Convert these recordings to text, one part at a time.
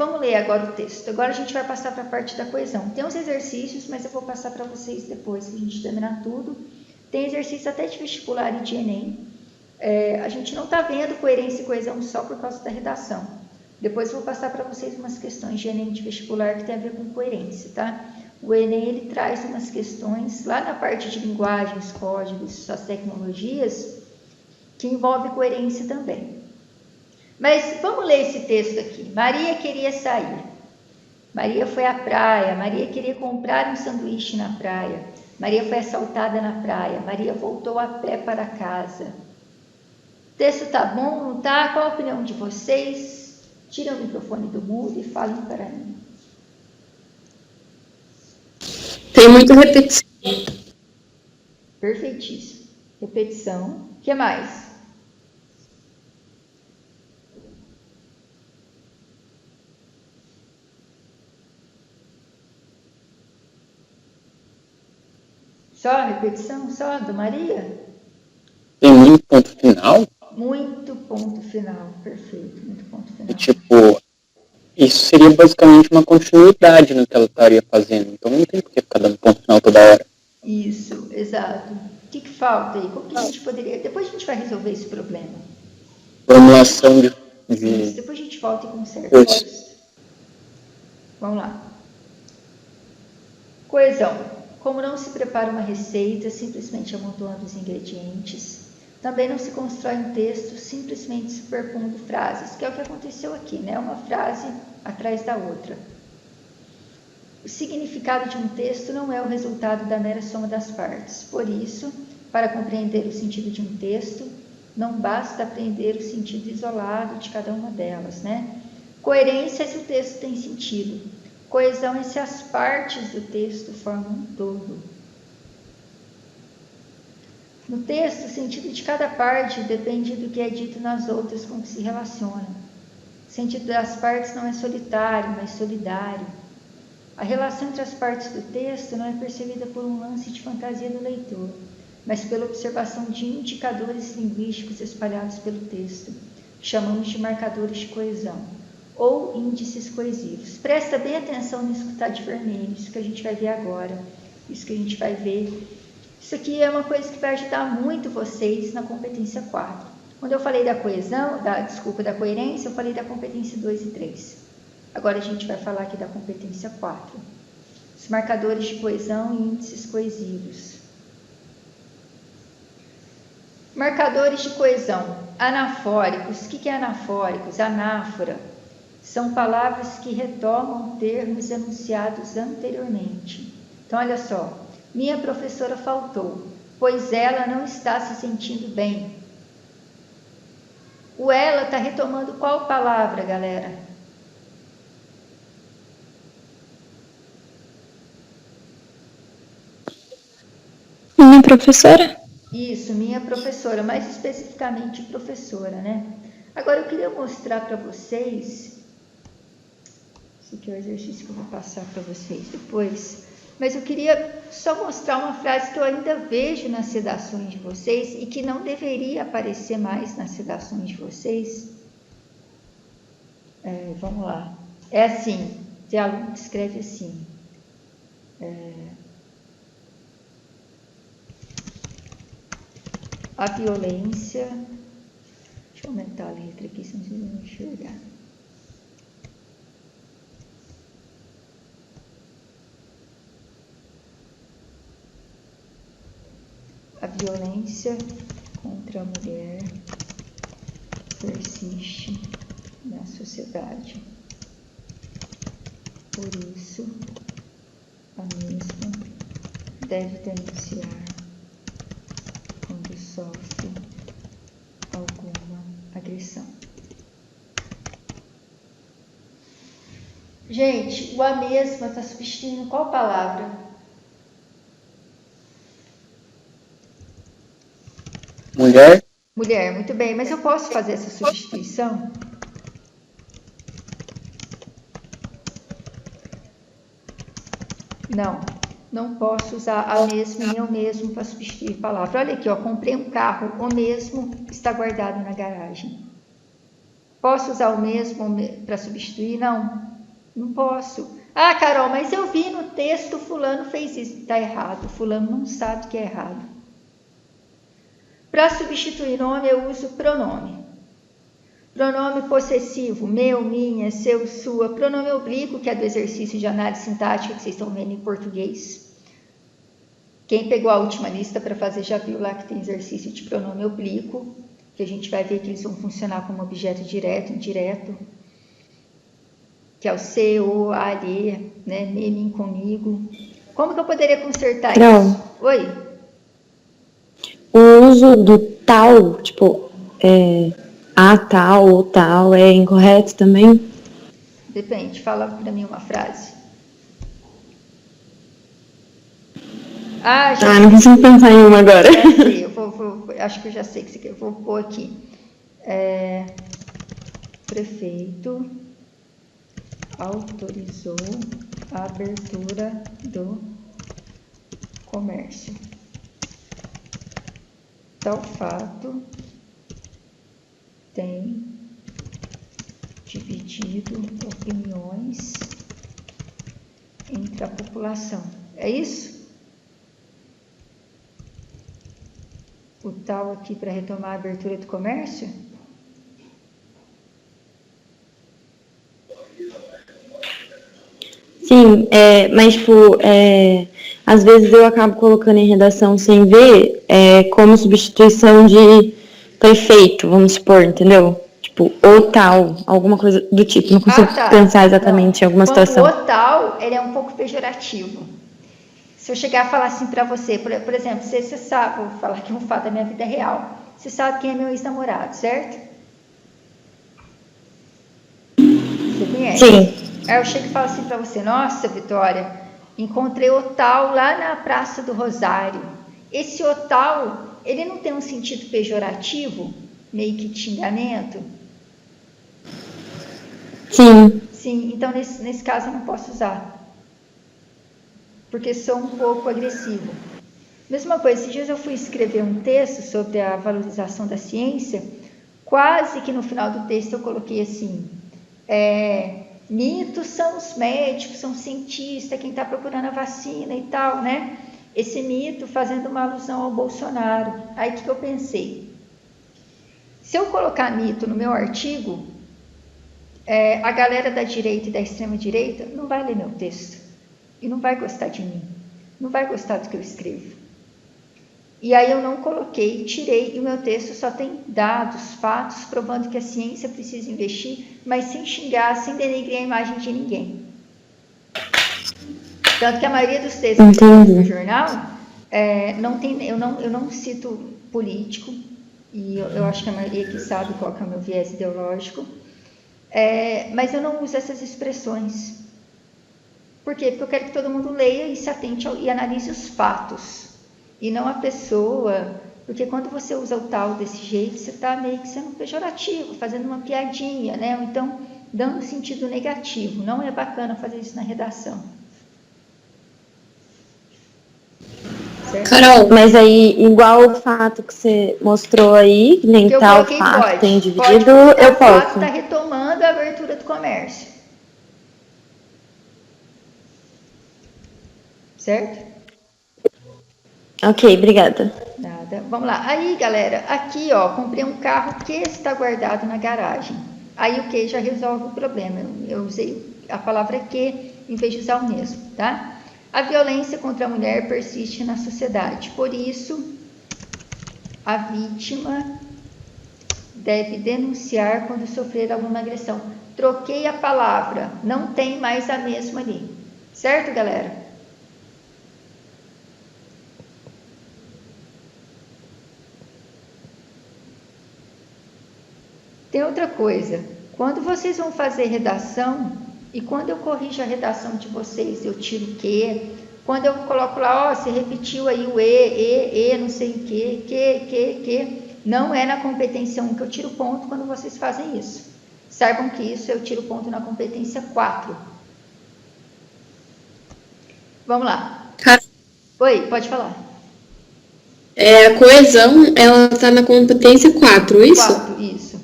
vamos ler agora o texto. Agora a gente vai passar para a parte da coesão. Tem uns exercícios, mas eu vou passar para vocês depois que a gente terminar tudo. Tem exercício até de vestibular e de Enem. A gente não está vendo coerência e coesão só por causa da redação. Depois eu vou passar para vocês umas questões de Enem de vestibular que tem a ver com coerência, tá? O Enem, ele traz umas questões lá na parte de linguagens, códigos, as tecnologias, que envolve coerência também. Mas vamos ler esse texto aqui. Maria queria sair. Maria foi à praia. Maria queria comprar um sanduíche na praia. Maria foi assaltada na praia. Maria voltou a pé para casa. O texto tá bom, não tá? Qual a opinião de vocês? Tira o microfone do mudo e falem para mim. Tem muita repetição. Perfeitíssimo. Repetição. O que mais? Só a repetição? Só do Maria? Tem muito ponto final? Muito ponto final. Perfeito. Muito ponto final. E, tipo, isso seria basicamente uma continuidade no que ela estaria fazendo. Então não tem por que ficar dando ponto final toda hora. Isso, exato. O que falta aí? Como que a gente poderia... Depois a gente vai resolver esse problema. Formulação de... Isso, depois a gente volta e conserta isso. Vamos lá. Coesão. Como não se prepara uma receita simplesmente amontoando os ingredientes, também não se constrói um texto simplesmente superpondo frases, que é o que aconteceu aqui, né? Uma frase atrás da outra. O significado de um texto não é o resultado da mera soma das partes. Por isso, para compreender o sentido de um texto, não basta aprender o sentido isolado de cada uma delas, né? Coerência é se o texto tem sentido. Coesão é se as partes do texto formam um todo. No texto, o sentido de cada parte depende do que é dito nas outras com que se relaciona. O sentido das partes não é solitário, mas solidário. A relação entre as partes do texto não é percebida por um lance de fantasia do leitor, mas pela observação de indicadores linguísticos espalhados pelo texto, que chamamos de marcadores de coesão, ou índices coesivos. Presta bem atenção nisso que está de vermelho, isso que a gente vai ver agora, isso que a gente vai ver. Isso aqui é uma coisa que vai ajudar muito vocês na competência 4. Quando eu falei da coesão, da coerência, eu falei da competência 2 e 3. Agora a gente vai falar aqui da competência 4. Os marcadores de coesão e índices coesivos. Marcadores de coesão. Anafóricos. O que é anafóricos? Anáfora. São palavras que retomam termos enunciados anteriormente. Então, olha só. Minha professora faltou, pois ela não está se sentindo bem. O ela está retomando qual palavra, galera? Minha professora? Isso, minha professora, mais especificamente professora, né? Agora eu queria mostrar para vocês, esse aqui é o exercício que eu vou passar para vocês depois, mas eu queria só mostrar uma frase que eu ainda vejo nas redações de vocês e que não deveria aparecer mais nas redações de vocês. Vamos lá. É assim, tem aluno que escreve assim. A violência... Deixa eu aumentar a letra aqui, senão vocês vão enxergar. A violência contra a mulher persiste na sociedade. Por isso, a mesma deve denunciar quando sofre alguma agressão. Gente, o a mesma está substituindo qual palavra? Mulher? Mulher, muito bem. Mas eu posso fazer essa substituição? Não, não posso usar a mesma e eu mesmo para substituir palavra. Olha aqui, ó, comprei um carro, o mesmo está guardado na garagem. Posso usar o mesmo para substituir? Não. Não posso. Ah, Carol, mas eu vi no texto fulano fez isso. Está errado. Fulano não sabe que é errado. Para substituir nome, eu uso pronome. Pronome possessivo, meu, minha, seu, sua. Pronome oblíquo, que é do exercício de análise sintática que vocês estão vendo em português. Quem pegou a última lista para fazer já viu lá que tem exercício de pronome oblíquo, que a gente vai ver que eles vão funcionar como objeto direto, indireto, que é o se, o, a, lhe, né, me, mim, comigo. Como que eu poderia consertar isso? Oi? O uso do tal, tipo, a tal ou tal, é incorreto também? Depende, fala para mim uma frase. Ah, já não consigo pensar em uma agora. Já sei, acho que eu já sei que você quer. Eu vou pôr aqui. Prefeito autorizou a abertura do comércio. Tal fato tem dividido opiniões entre a população. É isso? O tal aqui para retomar a abertura do comércio? Sim, mas tipo, às vezes eu acabo colocando em redação sem ver, como substituição de prefeito, vamos supor, entendeu? Tipo, ou tal, alguma coisa do tipo. Não consigo pensar exatamente em alguma situação. O tal, ele é um pouco pejorativo. Se eu chegar a falar assim para você, por exemplo, você sabe, vou falar aqui um fato da minha vida real. Você sabe quem é meu ex-namorado, certo? Você conhece? Sim. Aí eu chego e falo assim para você, nossa, Vitória, encontrei o tal lá na Praça do Rosário. Esse o tal, ele não tem um sentido pejorativo, meio que de xingamento? Sim. Sim, então nesse caso eu não posso usar. Porque sou um pouco agressivo. Mesma coisa, esses dias eu fui escrever um texto sobre a valorização da ciência, quase que no final do texto eu coloquei assim, mitos são os médicos, são os cientistas, quem está procurando a vacina e tal, né? Esse mito fazendo uma alusão ao Bolsonaro. Aí o que eu pensei? Se eu colocar mito no meu artigo, a galera da direita e da extrema direita não vai ler meu texto e não vai gostar de mim, não vai gostar do que eu escrevo. E aí eu não coloquei, tirei, e o meu texto só tem dados, fatos, provando que a ciência precisa investir, mas sem xingar, sem denegrir a imagem de ninguém. Tanto que a maioria dos textos que eu escrevo no jornal, eu não cito político, e eu acho que a maioria aqui sabe qual que é o meu viés ideológico, mas eu não uso essas expressões. Por quê? Porque eu quero que todo mundo leia e se atente e analise os fatos, e não a pessoa, porque quando você usa o tal desse jeito, você está meio que sendo pejorativo, fazendo uma piadinha, né? Ou então dando sentido negativo. Não é bacana fazer isso na redação. Certo? Carol, mas aí, igual o fato que você mostrou aí, nem que tal fato tem dividido, eu posso. O fato está retomando a abertura do comércio. Certo? Ok, obrigada. Nada. Vamos lá. Aí, galera, aqui, ó, comprei um carro que está guardado na garagem. Aí o que já resolve o problema. Eu usei a palavra que em vez de usar o mesmo, tá? A violência contra a mulher persiste na sociedade. Por isso, a vítima deve denunciar quando sofrer alguma agressão. Troquei a palavra, não tem mais a mesma ali. Certo, galera? Tem outra coisa. Quando vocês vão fazer redação, e quando eu corrijo a redação de vocês, eu tiro o que. Quando eu coloco lá, ó, você repetiu aí o não sei o que. Não é na competência 1 que eu tiro ponto quando vocês fazem isso. Saibam que isso eu tiro ponto na competência 4. Vamos lá. Oi, pode falar. A coesão, ela está na competência 4, isso? 4, isso.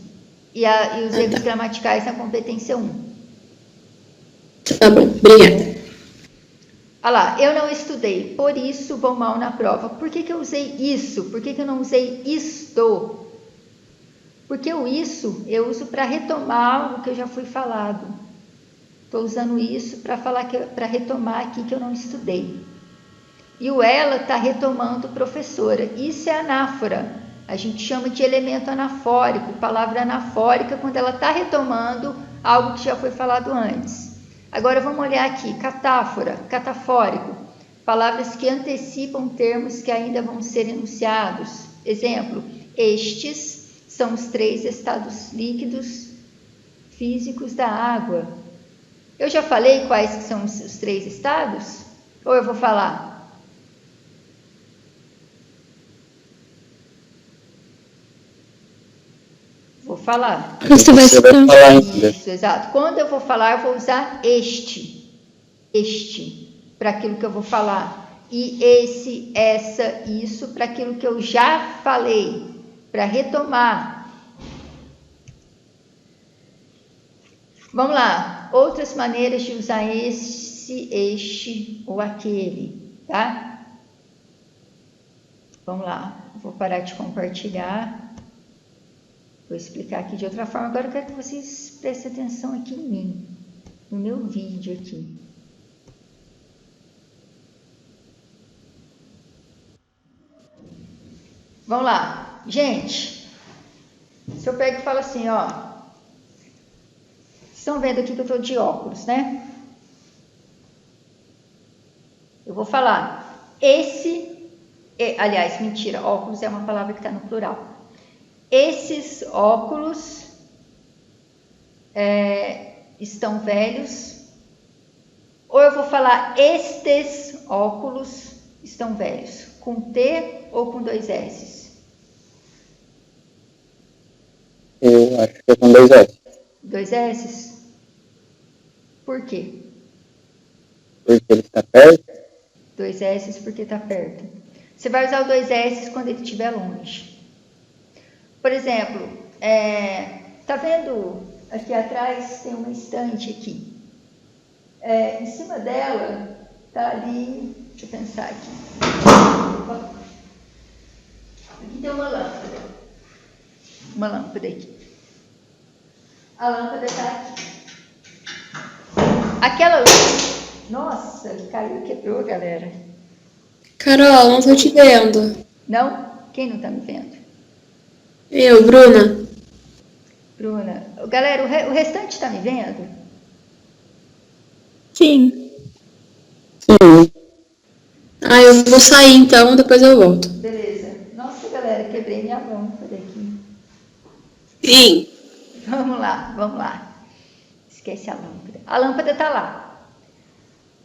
E os erros gramaticais na competência 1. Tá bom, obrigada. Olha lá, eu não estudei, por isso vou mal na prova. Por que eu usei isso? Por que eu não usei isto? Porque o isso eu uso para retomar algo que eu já fui falado. Estou usando isso para falar para retomar aqui que eu não estudei. E o ela está retomando professora. Isso é anáfora. A gente chama de elemento anafórico, palavra anafórica, quando ela está retomando algo que já foi falado antes. Agora vamos olhar aqui, catáfora, catafórico, palavras que antecipam termos que ainda vão ser enunciados. Exemplo, estes são os 3 estados líquidos físicos da água. Eu já falei quais são os 3 estados? Ou eu vou falar? Vou falar. Você vai falar ainda. Isso, exato. Quando eu vou falar, eu vou usar este, para aquilo que eu vou falar. E esse, essa, isso, para aquilo que eu já falei, para retomar. Vamos lá. Outras maneiras de usar esse, este ou aquele, tá? Vamos lá. Vou parar de compartilhar. Vou explicar aqui de outra forma. Agora eu quero que vocês prestem atenção aqui em mim, no meu vídeo aqui. Vamos lá. Gente, se eu pego e falo assim, ó. Estão vendo aqui que eu estou de óculos, né? Eu vou falar aliás, mentira, óculos é uma palavra que está no plural. Esses óculos estão velhos. Ou eu vou falar estes óculos estão velhos. Com T ou com 2 S? Eu acho que é com 2 S. 2 S? Por quê? Porque ele está perto. 2 S porque está perto. Você vai usar o 2 S quando ele estiver longe. Por exemplo, tá vendo aqui atrás tem uma estante aqui. Em cima dela tá ali, deixa eu pensar aqui. Aqui tem uma lâmpada. Uma lâmpada aqui. A lâmpada tá aqui. Aquela lâmpada. Nossa, caiu, quebrou, galera. Carol, não tô te vendo. Não? Quem não tá me vendo? Eu, Bruna. Bruna. Galera, o restante está me vendo? Sim. Sim. Ah, eu vou sair então, depois eu volto. Beleza. Nossa, galera, quebrei minha lâmpada aqui. Sim. Vamos lá. Esquece a lâmpada. A lâmpada tá lá.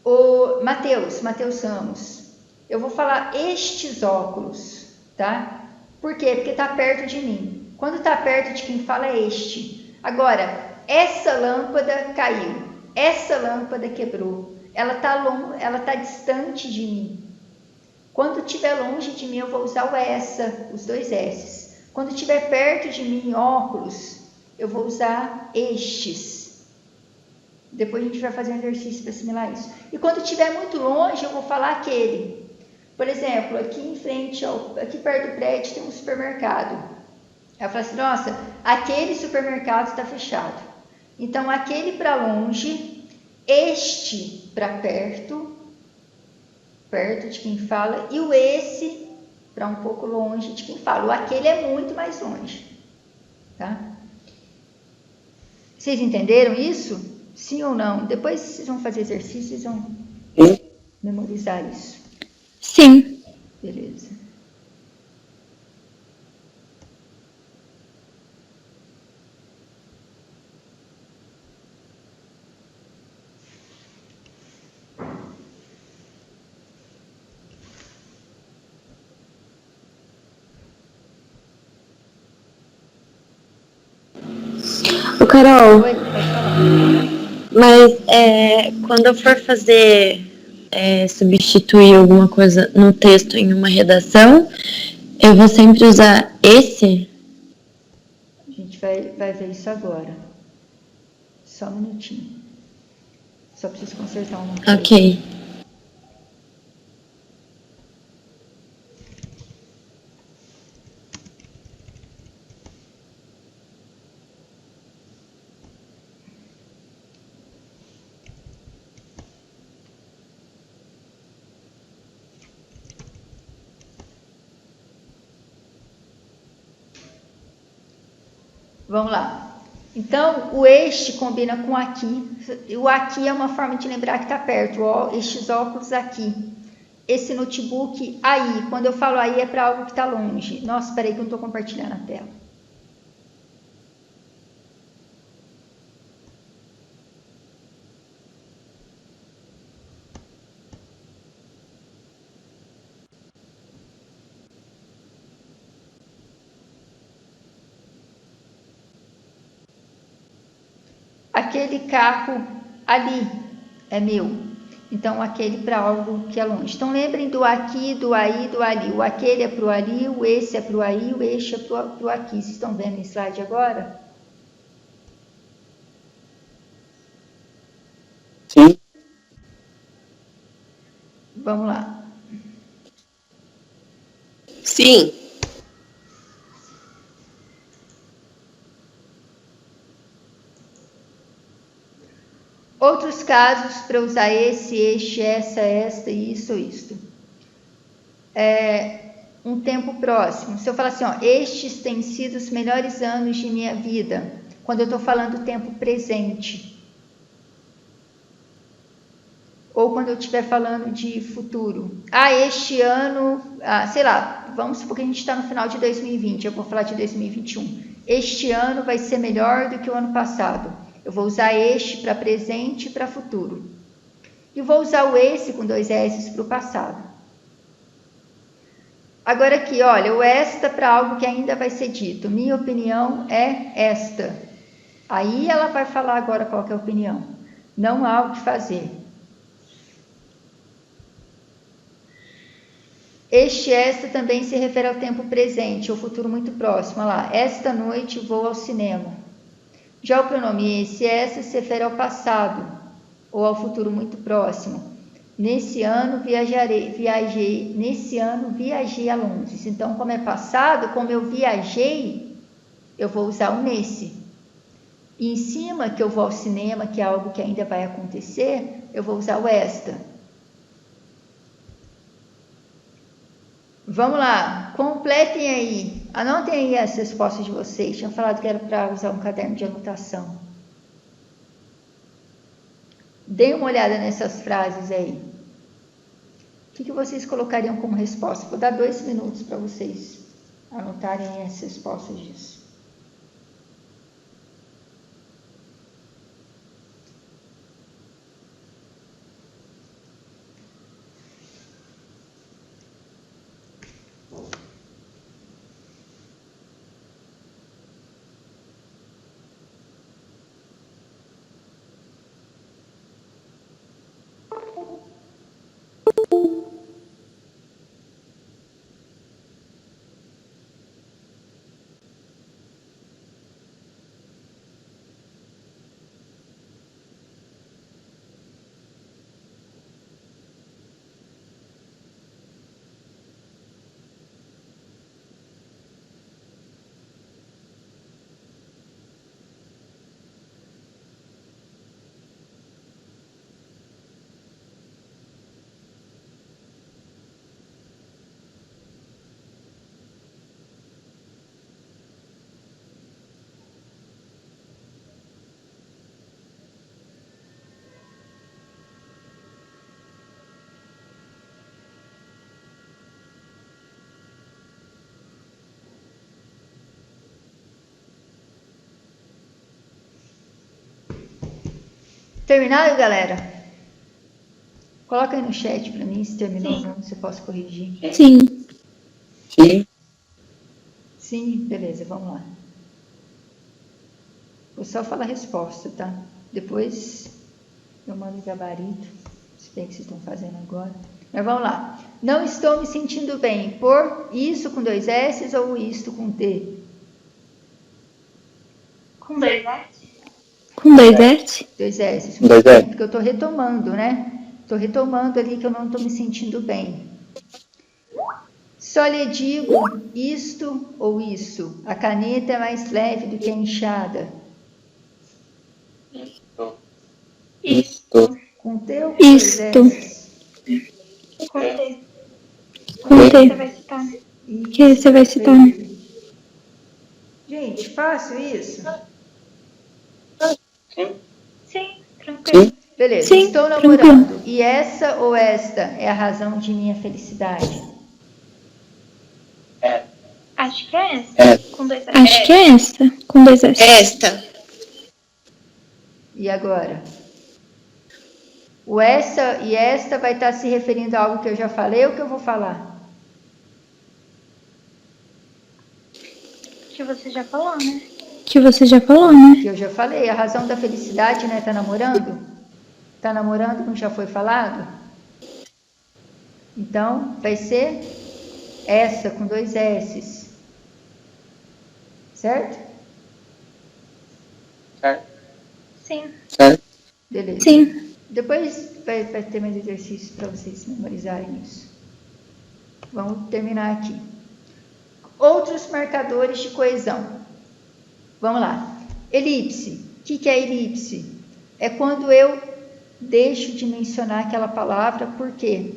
O Matheus Ramos. Eu vou falar estes óculos, tá? Por quê? Porque tá perto de mim. Quando tá perto de quem fala é este. Agora, essa lâmpada caiu. Essa lâmpada quebrou. Ela tá distante de mim. Quando estiver longe de mim, eu vou usar o essa, os 2 S's. Quando estiver perto de mim, óculos, eu vou usar estes. Depois a gente vai fazer um exercício para assimilar isso. E quando estiver muito longe, eu vou falar aquele. Por exemplo, aqui em frente, aqui perto do prédio tem um supermercado. Eu falo assim, nossa, aquele supermercado está fechado. Então, aquele para longe, este para perto de quem fala, e o esse para um pouco longe de quem fala. O aquele é muito mais longe, tá? Vocês entenderam isso? Sim ou não? Depois vocês vão fazer exercícios e vão memorizar isso. Sim. Beleza. Ô, Carol, Oi, pode falar. mas quando eu for fazer substituir alguma coisa no texto em uma redação, eu vou sempre usar esse? A gente vai ver isso agora. Só um minutinho. Só preciso consertar uma coisa. Ok. Vamos lá. Então, o este combina com aqui. O aqui é uma forma de lembrar que está perto. Ó, estes óculos aqui. Esse notebook aí. Quando eu falo aí é para algo que está longe. Nossa, espera aí que eu não estou compartilhando a tela. Aquele carro ali é meu. Então, aquele para algo que é longe. Então, lembrem do aqui, do aí, do ali. O aquele é para o ali, o esse é para o aí, o este é para o aqui. Vocês estão vendo no slide agora? Sim. Vamos lá. Sim. Outros casos para usar esse, este, essa, esta, isso ou isto. Um tempo próximo. Se eu falar assim, ó, estes têm sido os melhores anos de minha vida. Quando eu estou falando tempo presente. Ou quando eu estiver falando de futuro. Este ano, sei lá, vamos supor que a gente está no final de 2020, eu vou falar de 2021. Este ano vai ser melhor do que o ano passado. Eu vou usar este para presente e para futuro. E vou usar o esse com 2 S para o passado. Agora aqui, olha, o esta para algo que ainda vai ser dito. Minha opinião é esta. Aí ela vai falar agora qual que é a opinião. Não há o que fazer. Esta também se refere ao tempo presente, ao futuro muito próximo. Olha lá, esta noite vou ao cinema. Já o pronome esse, essa se refere ao passado ou ao futuro muito próximo. Nesse ano viajei a Londres. Então, como é passado, como eu viajei, eu vou usar o nesse. E em cima, que eu vou ao cinema, que é algo que ainda vai acontecer, eu vou usar o esta. Vamos lá, completem aí. Anotem aí as respostas de vocês. Tinham falado que era para usar um caderno de anotação. Deem uma olhada nessas frases aí. O que vocês colocariam como resposta? Vou dar 2 minutos para vocês anotarem as respostas disso. Terminado, galera? Coloca aí no chat para mim se terminou ou não, se eu posso corrigir. Sim. Sim. Sim, beleza, vamos lá. Vou só falar a resposta, tá? Depois eu mando o gabarito, se bem que vocês estão fazendo agora. Mas vamos lá. Não estou me sentindo bem por isso com 2 S ou isto com T? Com 2 S. Com 2S? 2S. Com 2S. Porque eu estou retomando, né? Estou retomando ali que eu não estou me sentindo bem. Só lhe digo isto ou isso. A caneta é mais leve do que a enxada. Isto. Com T ou com dois Isto. S? Com T. Com Você T. vai citar, né? Que você vai citar, né? Gente, fácil isso? Sim, tranquilo. Sim. Beleza, Sim, estou tranquilo. namorando. E essa ou esta é a razão de minha felicidade? Acho que é essa. É. Com 2S. Acho que é esta. Com 2S. Esta. E agora? O essa e esta vai estar se referindo a algo que eu já falei ou que eu vou falar? Que você já falou, né? Que você já falou, né? Que eu já falei. A razão da felicidade, né? Tá namorando? Tá namorando, como já foi falado? Então, vai ser essa com 2 S's. Certo? Sim. Certo? Beleza. Sim. Depois vai ter mais exercícios para vocês memorizarem isso. Vamos terminar aqui. Outros marcadores de coesão. Vamos lá. Elipse. O que é elipse? É quando eu deixo de mencionar aquela palavra, por quê?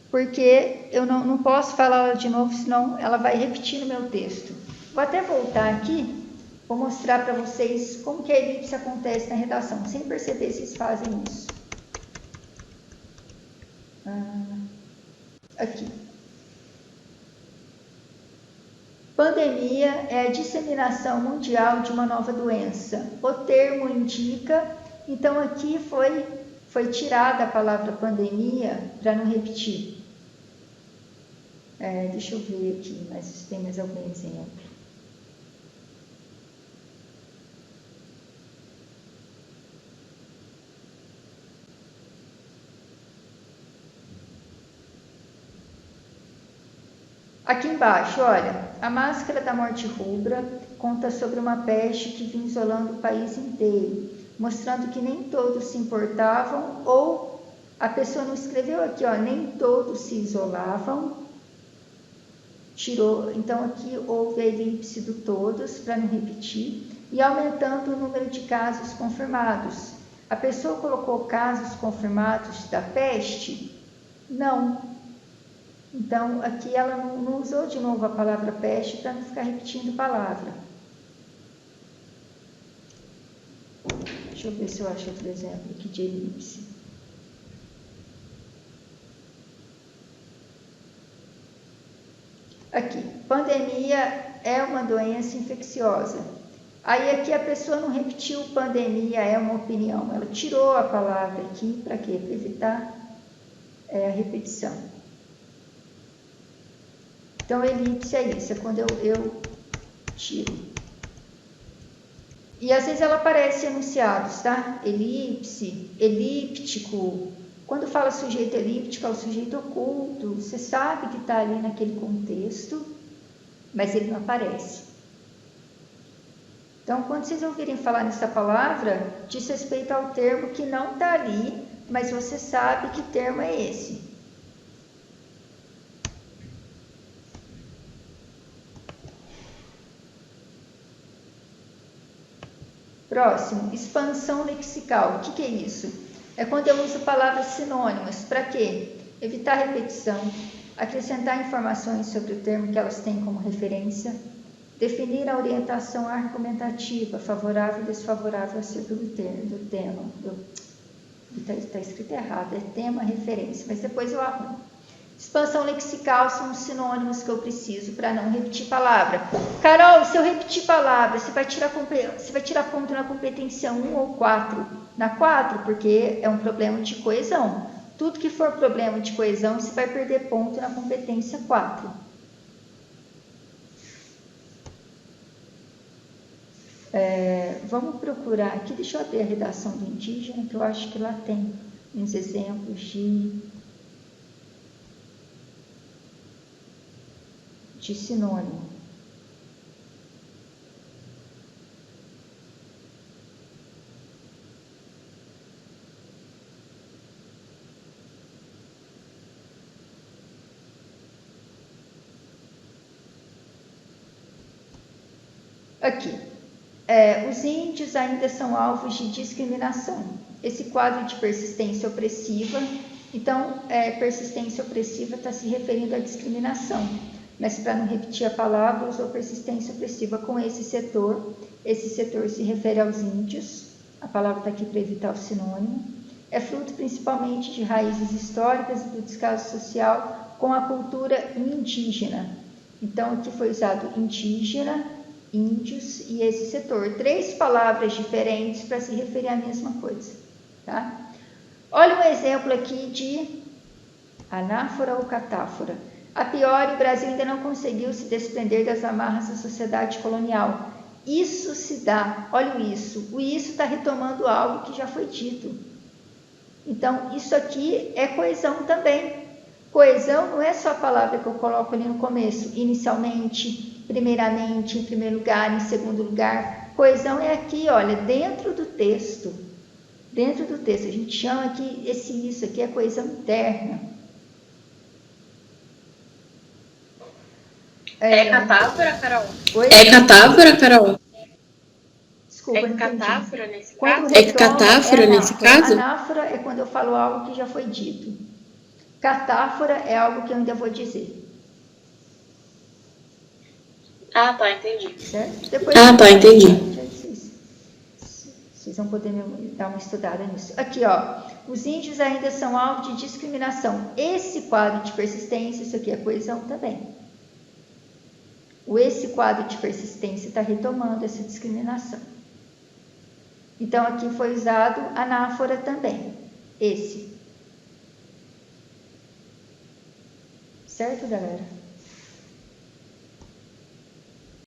Porque eu não posso falar ela de novo, senão ela vai repetir no meu texto. Vou até voltar aqui, vou mostrar para vocês como que a elipse acontece na redação. Sem perceber, vocês fazem isso. Aqui. Pandemia é a disseminação mundial de uma nova doença. O termo indica, então aqui foi tirada a palavra pandemia para não repetir. Deixa eu ver aqui, mas se tem mais algum exemplo. Aqui embaixo, olha, a máscara da morte rubra conta sobre uma peste que vinha isolando o país inteiro, mostrando que nem todos se importavam, ou a pessoa não escreveu aqui, ó, nem todos se isolavam, tirou, então aqui houve a elipse do todos, para não repetir, e aumentando o número de casos confirmados. A pessoa colocou casos confirmados da peste? Não. Então, aqui ela não usou de novo a palavra peste para não ficar repetindo palavra. Deixa eu ver se eu acho outro exemplo aqui de elipse. Aqui, pandemia é uma doença infecciosa. Aí aqui a pessoa não repetiu pandemia é uma opinião, ela tirou a palavra aqui, para quê? Para evitar a repetição. Então, elipse é isso, é quando eu tiro. E às vezes ela aparece em enunciados, tá? Elipse, elíptico. Quando fala sujeito elíptico, é o sujeito oculto. Você sabe que está ali naquele contexto, mas ele não aparece. Então, quando vocês ouvirem falar nessa palavra, diz respeito ao termo que não está ali, mas você sabe que termo é esse. Próximo, expansão lexical. O que é isso? É quando eu uso palavras sinônimas. Para quê? Evitar repetição, acrescentar informações sobre o termo que elas têm como referência, definir a orientação argumentativa, favorável e desfavorável acerca do tema. Está escrito errado, é tema, referência, mas depois eu arrumo. Expansão lexical são os sinônimos que eu preciso para não repetir palavra. Carol, se eu repetir palavra, você vai tirar ponto na competência 1 ou 4? Na 4, porque é um problema de coesão. Tudo que for problema de coesão, você vai perder ponto na competência 4. Vamos procurar aqui, deixa eu abrir a redação do indígena, que eu acho que lá tem uns exemplos de sinônimo. Aqui, os índios ainda são alvos de discriminação. Esse quadro de persistência opressiva, então, persistência opressiva está se referindo à discriminação, mas para não repetir a palavra, usou persistência opressiva com esse setor se refere aos índios, a palavra está aqui para evitar o sinônimo, é fruto principalmente de raízes históricas e do descaso social com a cultura indígena. Então, aqui foi usado indígena, índios e esse setor. 3 palavras diferentes para se referir à mesma coisa. Tá? Olha um exemplo aqui de anáfora ou catáfora. A priori, o Brasil ainda não conseguiu se desprender das amarras da sociedade colonial. Isso se dá, olha isso. O isso está retomando algo que já foi dito. Então, isso aqui é coesão também. Coesão não é só a palavra que eu coloco ali no começo, inicialmente, primeiramente, em primeiro lugar, em segundo lugar. Coesão é aqui, olha, dentro do texto. Dentro do texto, a gente chama aqui, isso aqui é coesão interna. É catáfora, Carol? Oi? É catáfora, Carol? Desculpa, É não entendi. catáfora nesse Quando caso? É catáfora nesse caso? Anáfora é quando eu falo algo que já foi dito. Catáfora é algo que eu ainda vou dizer. Ah, tá, entendi. Certo? Depois entendi. Vocês vão poder dar uma estudada nisso. Aqui, ó. Os índios ainda são alvo de discriminação. Esse quadro de persistência, isso aqui é coesão também. Esse quadro de persistência está retomando essa discriminação. Então, aqui foi usado anáfora também. Esse. Certo, galera?